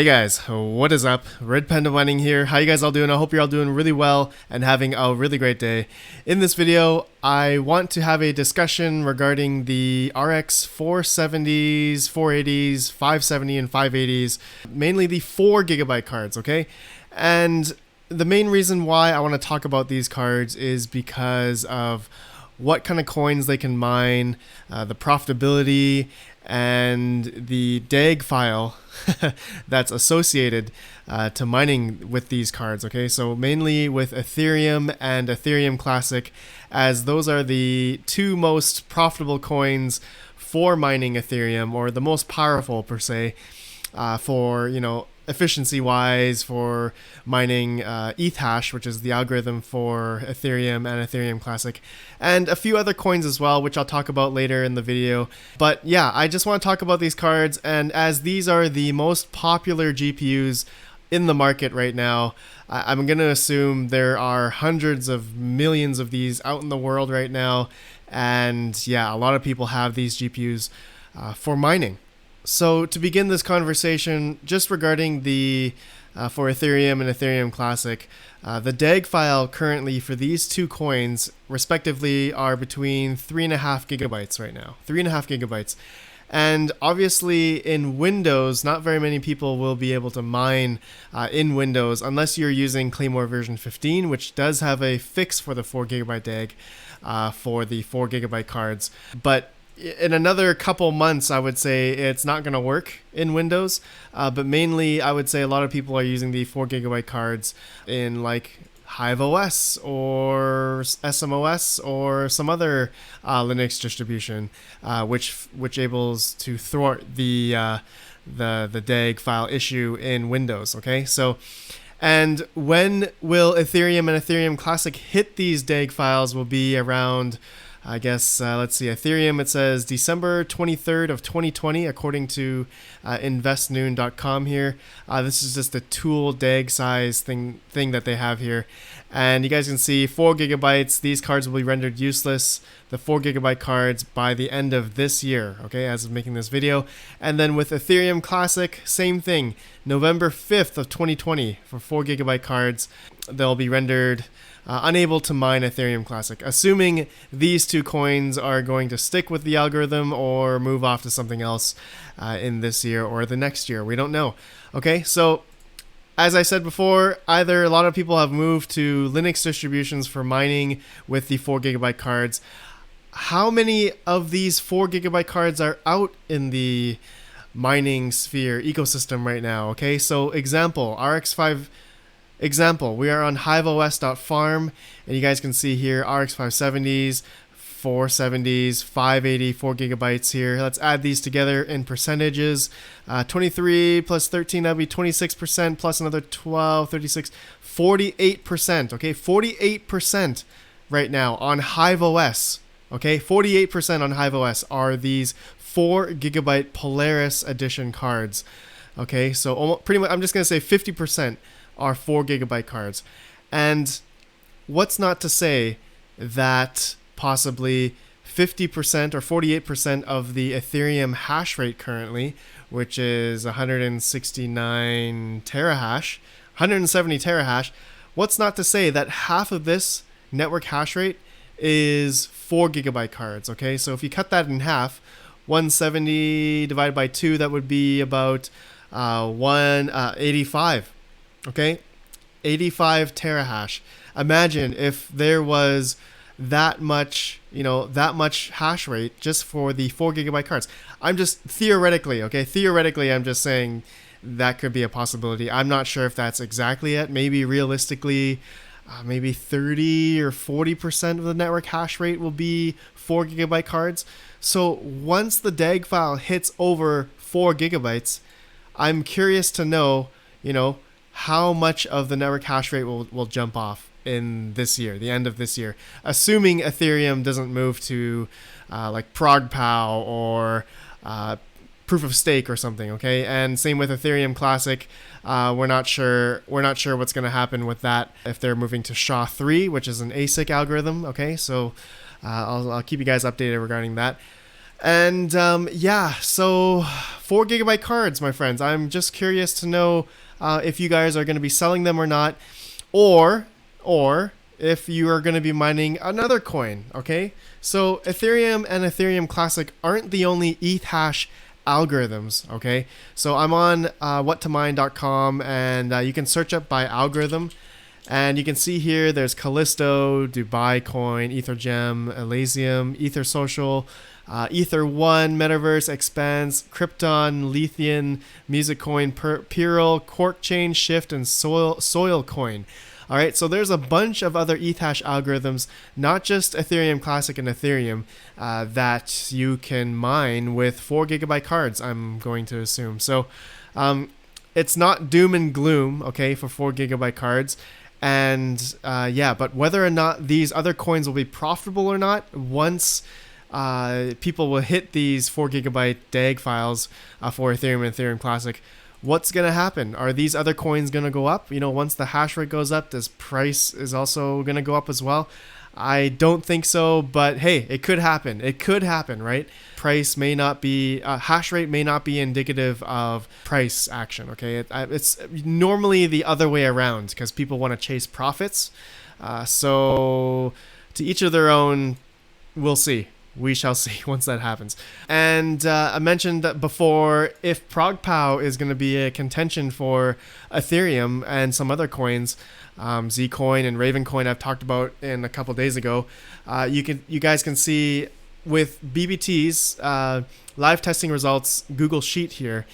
Hey guys, what is up? RedPandaMining here. How you guys all doing? I hope you're all doing really well and having a really great day. In this video, I want to have a discussion regarding the RX 470s, 480s, 570 and 580s, mainly the 4GB cards, okay? And the main reason why I want to talk about these cards is because of what kind of coins they can mine, the profitability, and the DAG file that's associated to mining with these cards. Okay, so mainly with Ethereum and Ethereum Classic, as those are the two most profitable coins for mining Ethereum, or the most powerful per se, for efficiency wise, for mining ETH hash, which is the algorithm for Ethereum and Ethereum Classic, and a few other coins as well, which I'll talk about later in the video. But yeah, I just want to talk about these cards, and as these are the most popular GPUs in the market right now, I'm going to assume there are hundreds of millions of these out in the world right now, and yeah, a lot of people have these GPUs for mining. So to begin this conversation, just regarding the for Ethereum and Ethereum Classic, the DAG file currently for these two coins respectively are between 3.5 gigabytes right now, 3.5 gigabytes. And obviously in Windows, not very many people will be able to mine in Windows unless you're using Claymore version 15, which does have a fix for the 4 gigabyte DAG for the 4 gigabyte cards. But in another couple months, I would say it's not going to work in Windows, but mainly I would say a lot of people are using the 4 gigabyte cards in like HiveOS or SMOS or some other Linux distribution, which enables to thwart the DAG file issue in Windows. Okay, so. And when will Ethereum and Ethereum Classic hit these DAG files will be around, I guess, let's see, Ethereum, it says December 23rd of 2020, according to investnoon.com here. This is just a tool DAG size thing that they have here. And you guys can see 4 gigabytes. These cards will be rendered useless, the 4 gigabyte cards, by the end of this year, okay, as of making this video. And then with Ethereum Classic, same thing. November 5th of 2020 for 4 gigabyte cards, they'll be rendered unable to mine Ethereum Classic, assuming these two coins are going to stick with the algorithm or move off to something else in this year or the next year. We don't know. Okay, so as I said before, either a lot of people have moved to Linux distributions for mining with the 4 gigabyte cards. How many of these 4 gigabyte cards are out in the mining sphere ecosystem right now? Okay, so example, RX5 example, we are on hiveos.farm, and you guys can see here RX 570s, 470s, 580, 4 gigabytes here. Let's add these together in percentages. 23 plus 13, that'll be 26%, plus another 12, 36, 48%. Okay, 48% right now on HiveOS. Okay, 48% on HiveOS are these 4 gigabyte Polaris edition cards. Okay, so pretty much, I'm just going to say 50% are 4 gigabyte cards. And what's not to say that possibly 50% or 48% of the Ethereum hash rate currently, which is 169 terahash, 170 terahash, what's not to say that half of this network hash rate is 4 gigabyte cards, okay? So if you cut that in half, 170 divided by 2, that would be about 185, okay? 85 terahash. Imagine if there was that much, that much hash rate just for the 4 gigabyte cards. I'm just theoretically, okay? Theoretically, I'm just saying that could be a possibility. I'm not sure if that's exactly it. Maybe realistically, maybe 30 or 40% of the network hash rate will be 4 gigabyte cards. So once the DAG file hits over 4 gigabytes, I'm curious to know, how much of the network hash rate will jump off in this year, the end of this year, assuming Ethereum doesn't move to like ProgPow or proof of stake or something, okay? And same with Ethereum Classic. We're not sure what's going to happen with that if they're moving to SHA-3, which is an ASIC algorithm, okay? So I'll keep you guys updated regarding that. And yeah, so 4 GB cards, my friends. I'm just curious to know if you guys are going to be selling them or not, or if you are going to be mining another coin. Okay, so Ethereum and Ethereum Classic aren't the only ETH hash algorithms. Okay, so I'm on whattomine.com, and you can search up by algorithm. And you can see here there's Callisto, Dubai Coin, EtherGem, Elysium, Ether Social, Ether1, Metaverse, Expanse, Krypton, Lithium, Music Coin, Pearl, Quark Chain, Shift, and Soil Coin. All right, so there's a bunch of other ETH hash algorithms, not just Ethereum Classic and Ethereum, that you can mine with 4 GB cards, I'm going to assume. So it's not doom and gloom, okay, for 4 GB cards. And yeah, but whether or not these other coins will be profitable or not, once people will hit these 4 GB DAG files for Ethereum and Ethereum Classic, what's going to happen? Are these other coins going to go up? You know, once the hash rate goes up, this price is also going to go up as well? I don't think so, but hey, it could happen. It could happen, right? Price may not be, hash rate may not be indicative of price action, okay? It's normally the other way around because people want to chase profits. So to each of their own, we'll see. We shall see once that happens. And I mentioned that before, if ProgPow is going to be a contention for Ethereum and some other coins, Zcoin and Ravencoin I've talked about in a couple days ago, you guys can see with BBT's live testing results Google Sheet here,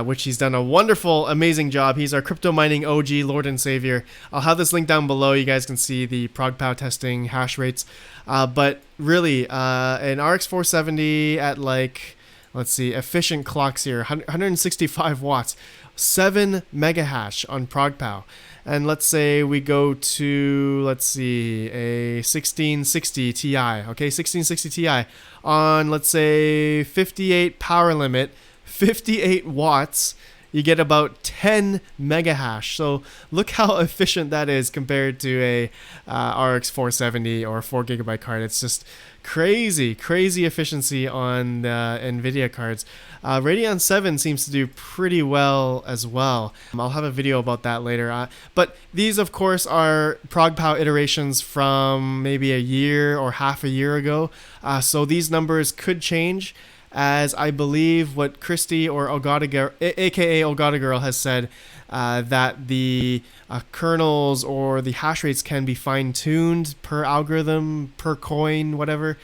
which he's done a wonderful, amazing job. He's our crypto mining OG, Lord and Savior. I'll have this link down below. You guys can see the ProgPow testing hash rates. But really, an RX 470 at like, let's see, efficient clocks here, 165 watts, 7 mega hash on ProgPow. And let's say we go to, let's see, a 1660 Ti, okay, 1660 Ti on, let's say, 58 power limit, 58 watts, you get about 10 mega hash. So look how efficient that is compared to a RX 470 or 4 GB card. It's just crazy efficiency on the NVIDIA cards. Radeon 7 seems to do pretty well as well. I'll have a video about that later. But these, of course, are ProgPow iterations from maybe a year or half a year ago. So these numbers could change, as I believe what Christy or Ogata, aka Ogata Girl, has said, that the kernels or the hash rates can be fine-tuned per algorithm, per coin, whatever.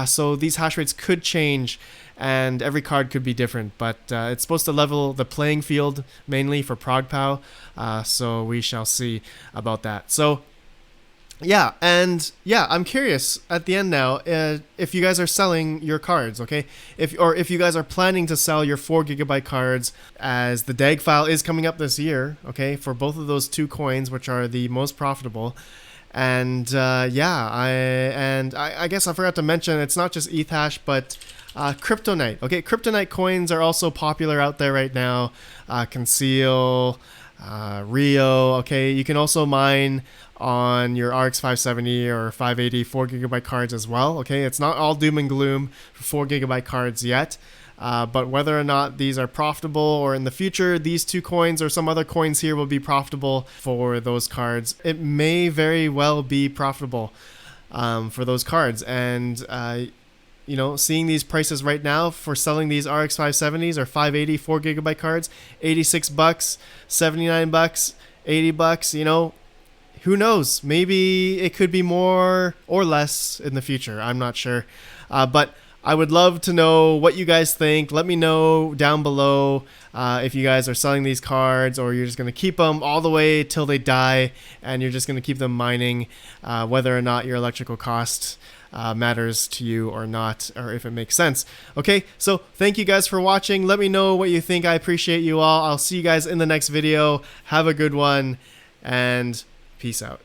So these hash rates could change, and every card could be different. But it's supposed to level the playing field mainly for ProgPow. So we shall see about that. So yeah, and yeah, I'm curious at the end now if you guys are selling your cards, okay? If you guys are planning to sell your 4 GB cards, as the DAG file is coming up this year, okay, for both of those two coins, which are the most profitable. And yeah, I guess I forgot to mention, it's not just ETH hash, but Kryptonite. Okay, Kryptonite coins are also popular out there right now. Conceal, Rio. Okay, you can also mine on your RX 570 or 580 4 GB cards as well. Okay, it's not all doom and gloom for 4 GB cards yet. But whether or not these are profitable, or in the future these two coins or some other coins here will be profitable for those cards, it may very well be profitable for those cards. And you know, seeing these prices right now for selling these RX 570s or 580 4 GB cards, $86, $79, $80, you know, who knows? Maybe it could be more or less in the future. I'm not sure. But I would love to know what you guys think. Let me know down below if you guys are selling these cards, or you're just going to keep them all the way till they die and you're just going to keep them mining, whether or not your electrical cost matters to you or not, or if it makes sense. Okay, so thank you guys for watching. Let me know what you think. I appreciate you all. I'll see you guys in the next video. Have a good one, and peace out.